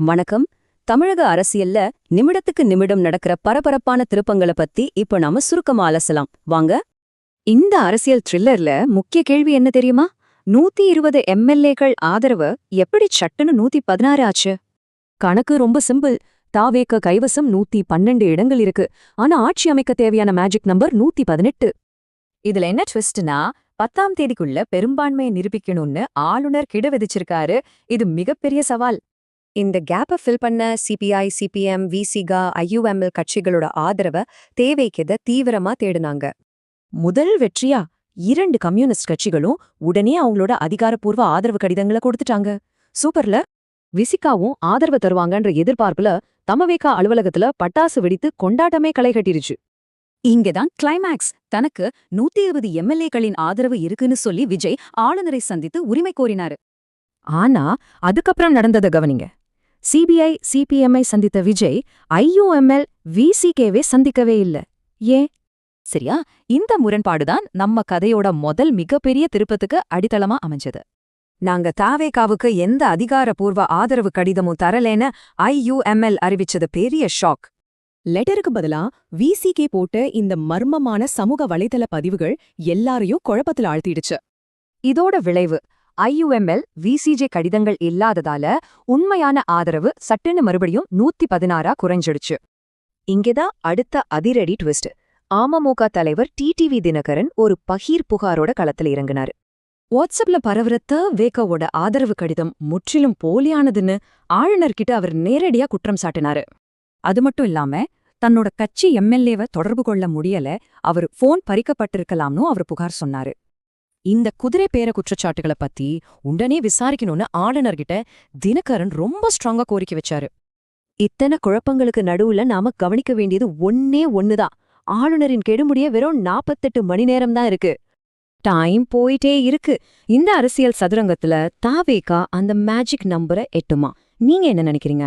வணக்கம். தமிழக அரசியல்ல நிமிடத்துக்கு நிமிடம் நடக்கிற பரபரப்பான திருப்பங்கள பத்தி இப்ப நாம சுருக்கமா அலசலாம் வாங்க. இந்த அரசியல் த்ரில்லர்ல முக்கிய கேள்வி என்ன தெரியுமா? 120 எம்எல்ஏக்கள் ஆதரவு எப்படி சட்டுன்னு 116 ஆச்சு? கணக்கு ரொம்ப சிம்பிள். தாவேக கைவசம் 112 இடங்கள் இருக்கு. ஆனா ஆட்சி அமைக்க தேவையான மேஜிக் நம்பர் 118. இதுல என்ன ட்விஸ்ட்னா, 10ஆம் தேதிக்குள்ள பெரும்பான்மையை நிரூபிக்கணும்னு ஆளுநர் கிட விதிச்சிருக்காரு. இது மிகப்பெரிய சவால். இந்த கேப்பை ஃபில் பண்ண சிபிஐ, சிபிஎம், விசிகா, ஐயுஎம்எல் கட்சிகளோட ஆதரவை தேவைக்கத தீவிரமா தேடுனாங்க. முதல் வெற்றியா 2 கம்யூனிஸ்ட் கட்சிகளும் உடனே அவங்களோட அதிகாரப்பூர்வ ஆதரவு கடிதங்களை கொடுத்துட்டாங்க. சூப்பர்ல. விசிகாவும் ஆதரவு தருவாங்கன்ற எதிர்பார்ப்புல தமவேகா அலுவலகத்துல பட்டாசு வெடித்து கொண்டாட்டமே களை கட்டிருச்சு. இங்கதான் கிளைமேக்ஸ். தனக்கு 120 எம்எல்ஏக்களின் ஆதரவு இருக்குன்னு சொல்லி விஜய் ஆளுநரை சந்தித்து உரிமை கோரினாரு. ஆனா அதுக்கப்புறம் நடந்ததை கவனிங்க. சிபிஐ, சிபிஎம்ஐ சந்தித்த விஜய் ஐயுஎம்எல், விசிகேவே சந்திக்கவே இல்ல. ஏன்? சரியா, இந்த முரண்பாடுதான் நம்ம கதையோட முதல் மிகப்பெரிய திருப்பத்துக்கு அடித்தளமா அமைஞ்சது. நாங்க தாவேகாவுக்கு எந்த அதிகாரப்பூர்வ ஆதரவு கடிதமும் தரலேன்னு ஐயுஎம்எல் அறிவிச்சது பெரிய ஷாக். லெட்டருக்கு பதிலா விசிகே போட்ட இந்த மர்மமான சமூக வலைதள பதிவுகள் எல்லாரையும் குழப்பத்தில் ஆழ்த்திடுச்சு. இதோட விளைவு ஐயுஎம்எல், விசிஜே கடிதங்கள் இல்லாததால உண்மையான ஆதரவு சட்டுன்னு மறுபடியும் 116 குறைஞ்சிடுச்சு. இங்கேதான் அடுத்த அதிரடி ட்விஸ்ட். அமமுக தலைவர் டிடிவி தினகரன் ஒரு பகீர் புகாரோட களத்துல இறங்கினாரு. வாட்ஸ்அப்ல பரவரத்த வேகவோட ஆதரவு கடிதம் முற்றிலும் போலியானதுன்னு ஆளுநர்கிட்ட அவர் நேரடியா குற்றம் சாட்டினாரு. அது மட்டும் இல்லாம தன்னோட கட்சி எம்எல்ஏவை தொடர்பு கொள்ள முடியல, அவர் போன் பறிக்கப்பட்டிருக்கலாம்னு அவர் புகார் சொன்னாரு. இந்த குதிரை பேர குற்றச்சாட்டுகளை பத்தி உடனே விசாரிக்கணும்னு ஆளுநர்கிட்ட தினகரன் ரொம்ப ஸ்ட்ராங்கா கோரிக்கை வச்சாரு. இத்தனை குழப்பங்களுக்கு நடுவுல நாம கவனிக்க வேண்டியது ஒண்ணுதான். ஆளுநரின் கெடுமுடிய வெறும் 48 மணி நேரம் தான் இருக்கு. டைம் போயிட்டே இருக்கு. இந்த அரசியல் சதுரங்கத்துல தாவேகா அந்த மேஜிக் நம்பரை எட்டுமா? நீங்க என்ன நினைக்கிறீங்க?